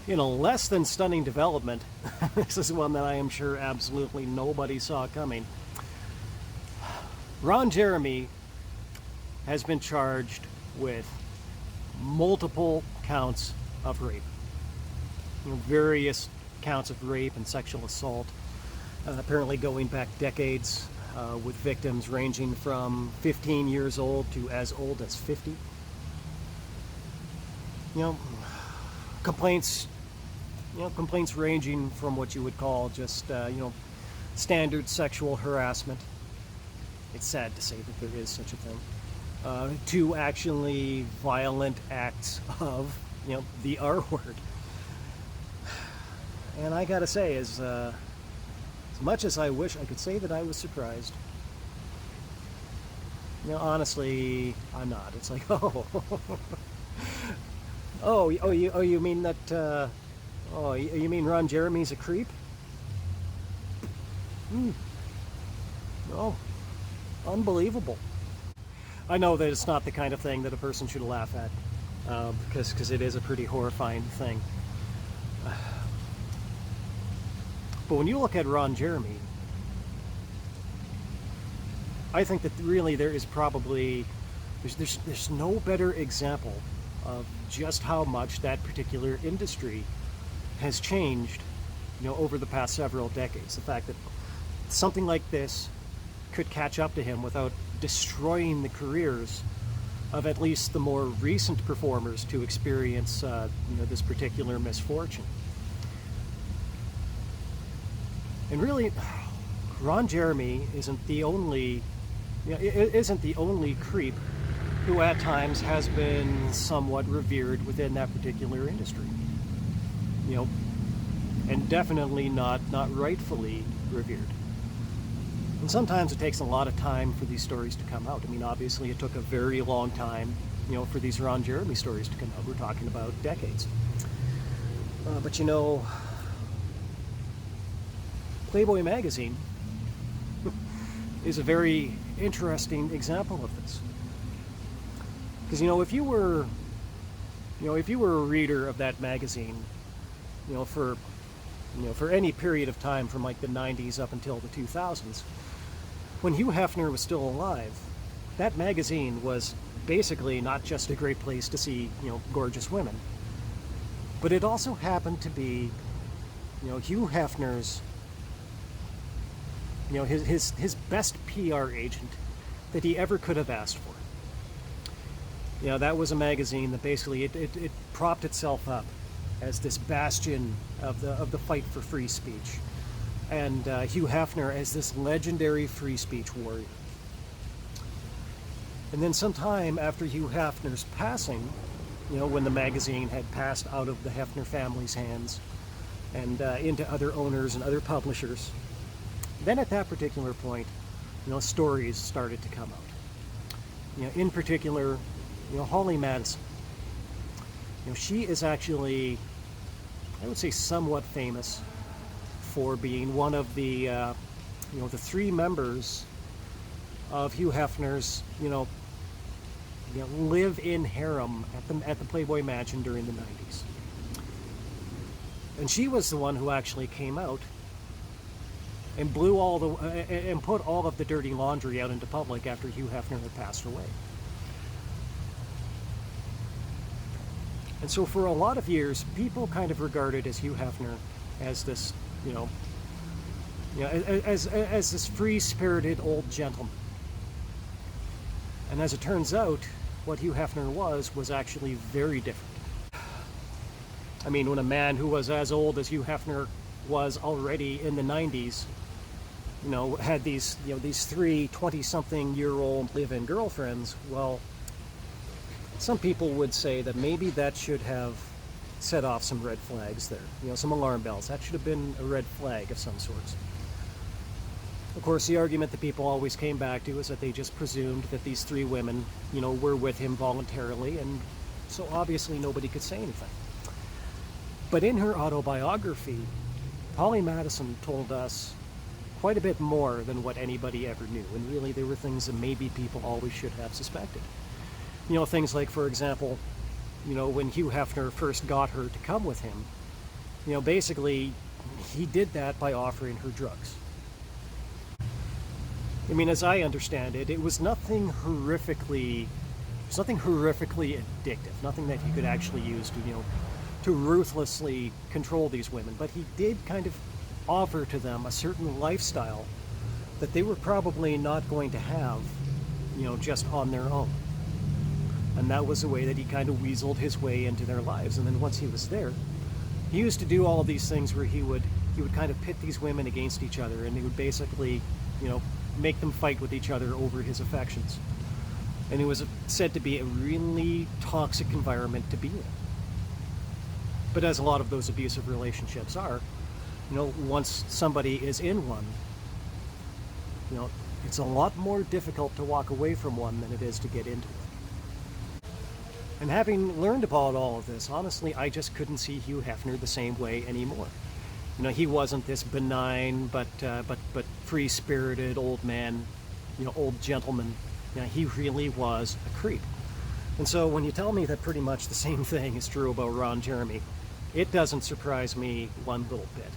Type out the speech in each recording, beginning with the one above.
In a less than stunning development, this is one that I am sure absolutely nobody saw coming. Ron Jeremy has been charged with multiple counts of rape. Various counts of rape and sexual assault, apparently going back decades, with victims ranging from 15 years old to as old as 50. You know, complaints complaints ranging from what you would call just standard sexual harassment. It's sad to say that there is such a thing, to actually violent acts of the R word. And I gotta say, as much as I wish I could say that I was surprised, honestly, I'm not. It's like, you mean that? You mean Ron Jeremy's a creep? Oh, unbelievable. I know that it's not the kind of thing that a person should laugh at, because it is a pretty horrifying thing. But when you look at Ron Jeremy, I think that really there is probably there's no better example of just how much that particular industry has changed, over the past several decades. The fact that something like this could catch up to him without destroying the careers of at least the more recent performers to experience, this particular misfortune. And really, Ron Jeremy isn't the only creep who at times has been somewhat revered within that particular industry. And definitely not rightfully revered. And sometimes it takes a lot of time for these stories to come out. I mean, obviously it took a very long time, for these Ron Jeremy stories to come out. We're talking about decades. But Playboy magazine is a very interesting example of this. Because if you were a reader of that magazine, for any period of time from like the 90s up until the 2000s, when Hugh Hefner was still alive, that magazine was basically not just a great place to see, gorgeous women, but it also happened to be, Hugh Hefner's, his best PR agent that he ever could have asked for. That was a magazine that basically it propped itself up as this bastion of the fight for free speech, and Hugh Hefner as this legendary free speech warrior. And then sometime after Hugh Hefner's passing, when the magazine had passed out of the Hefner family's hands and into other owners and other publishers, then at that particular point, stories started to come out. In particular, Holly Madison. She is actually, I would say, somewhat famous for being one of the, the three members of Hugh Hefner's, live-in harem at the Playboy Mansion during the 90s. And she was the one who actually came out and and put all of the dirty laundry out into public after Hugh Hefner had passed away. And so for a lot of years, people kind of regarded as Hugh Hefner as this, as this free-spirited old gentleman. And as it turns out, what Hugh Hefner was actually very different. I mean, when a man who was as old as Hugh Hefner was already in the 90s, had these three 20-something-year-old live-in girlfriends, well, some people would say that maybe that should have set off some red flags there, some alarm bells. That should have been a red flag of some sorts. Of course, the argument that people always came back to is that they just presumed that these three women, were with him voluntarily, and so obviously nobody could say anything. But in her autobiography, Holly Madison told us quite a bit more than what anybody ever knew, and really there were things that maybe people always should have suspected. Things like, for example, when Hugh Hefner first got her to come with him, Basically, he did that by offering her drugs. I mean, as I understand it, it was nothing horrifically addictive, nothing that he could actually use to, to ruthlessly control these women. But he did kind of offer to them a certain lifestyle that they were probably not going to have, just on their own. And that was the way that he kind of weaseled his way into their lives. And then once he was there, he used to do all of these things where he would kind of pit these women against each other, and he would basically, make them fight with each other over his affections. And it was said to be a really toxic environment to be in. But as a lot of those abusive relationships are, once somebody is in one, it's a lot more difficult to walk away from one than it is to get into it. And having learned about all of this, honestly, I just couldn't see Hugh Hefner the same way anymore. He wasn't this benign but free-spirited old man, old gentleman. He really was a creep. And so when you tell me that pretty much the same thing is true about Ron Jeremy, it doesn't surprise me one little bit.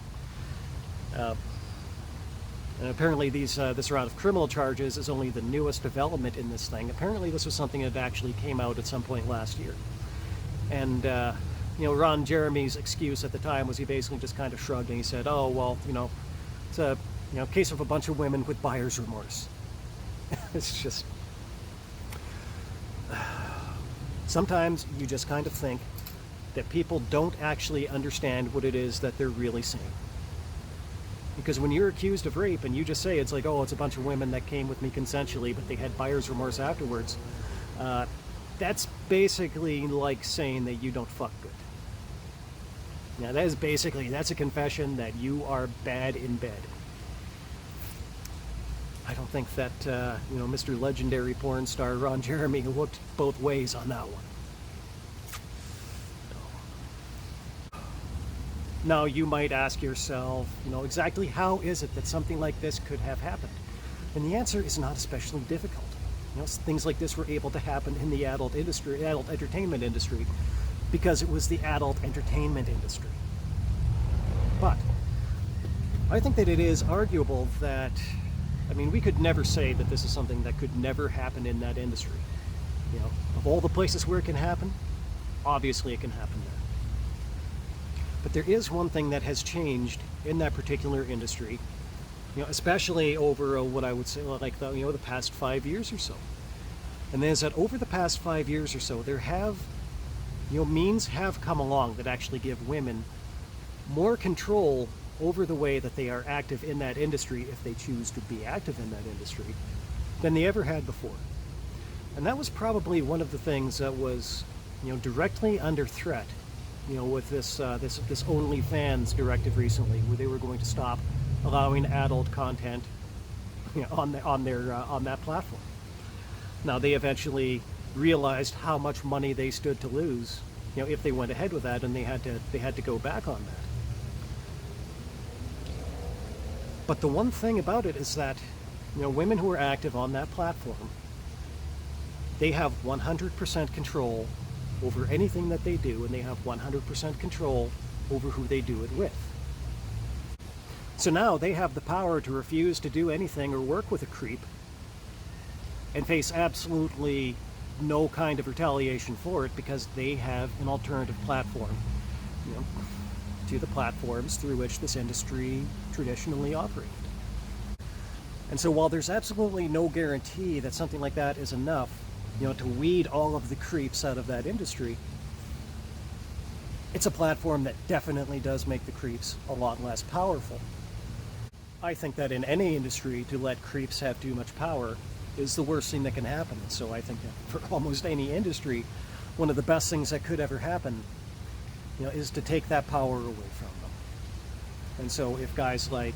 And apparently this round of criminal charges is only the newest development in this thing. Apparently this was something that actually came out at some point last year. And, Ron Jeremy's excuse at the time was he basically just kind of shrugged and he said, oh, well, it's a case of a bunch of women with buyer's remorse. It's just... Sometimes you just kind of think that people don't actually understand what it is that they're really saying. Because when you're accused of rape and you just say it's like, oh, it's a bunch of women that came with me consensually, but they had buyer's remorse afterwards, that's basically like saying that you don't fuck good. Now, that's a confession that you are bad in bed. I don't think that, Mr. Legendary porn star Ron Jeremy looked both ways on that one. Now, you might ask yourself, exactly how is it that something like this could have happened? And the answer is not especially difficult. Things like this were able to happen in the adult entertainment industry, because it was the adult entertainment industry. But I think that it is arguable that, we could never say that this is something that could never happen in that industry. Of all the places where it can happen, obviously it can happen there. But there is one thing that has changed in that particular industry, especially over what I would say like the past 5 years or so. And that is that over the past 5 years or so, there have, means have come along that actually give women more control over the way that they are active in that industry, if they choose to be active in that industry, than they ever had before. And that was probably one of the things that was, directly under threat, with this OnlyFans directive recently, where they were going to stop allowing adult content, on that platform. Now, they eventually realized how much money they stood to lose, if they went ahead with that, and they had to go back on that. But the one thing about it is that, women who are active on that platform, they have 100% control over anything that they do, and they have 100% control over who they do it with. So now they have the power to refuse to do anything or work with a creep and face absolutely no kind of retaliation for it, because they have an alternative platform, to the platforms through which this industry traditionally operated. And so while there's absolutely no guarantee that something like that is enough, to weed all of the creeps out of that industry, it's a platform that definitely does make the creeps a lot less powerful. I think that in any industry, to let creeps have too much power is the worst thing that can happen. And so I think that for almost any industry, one of the best things that could ever happen, is to take that power away from them. And so if guys like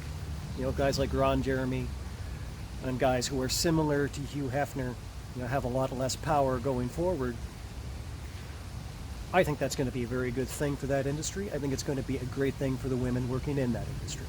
Ron Jeremy and guys who are similar to Hugh Hefner, have a lot less power going forward, I think that's going to be a very good thing for that industry. I think it's going to be a great thing for the women working in that industry.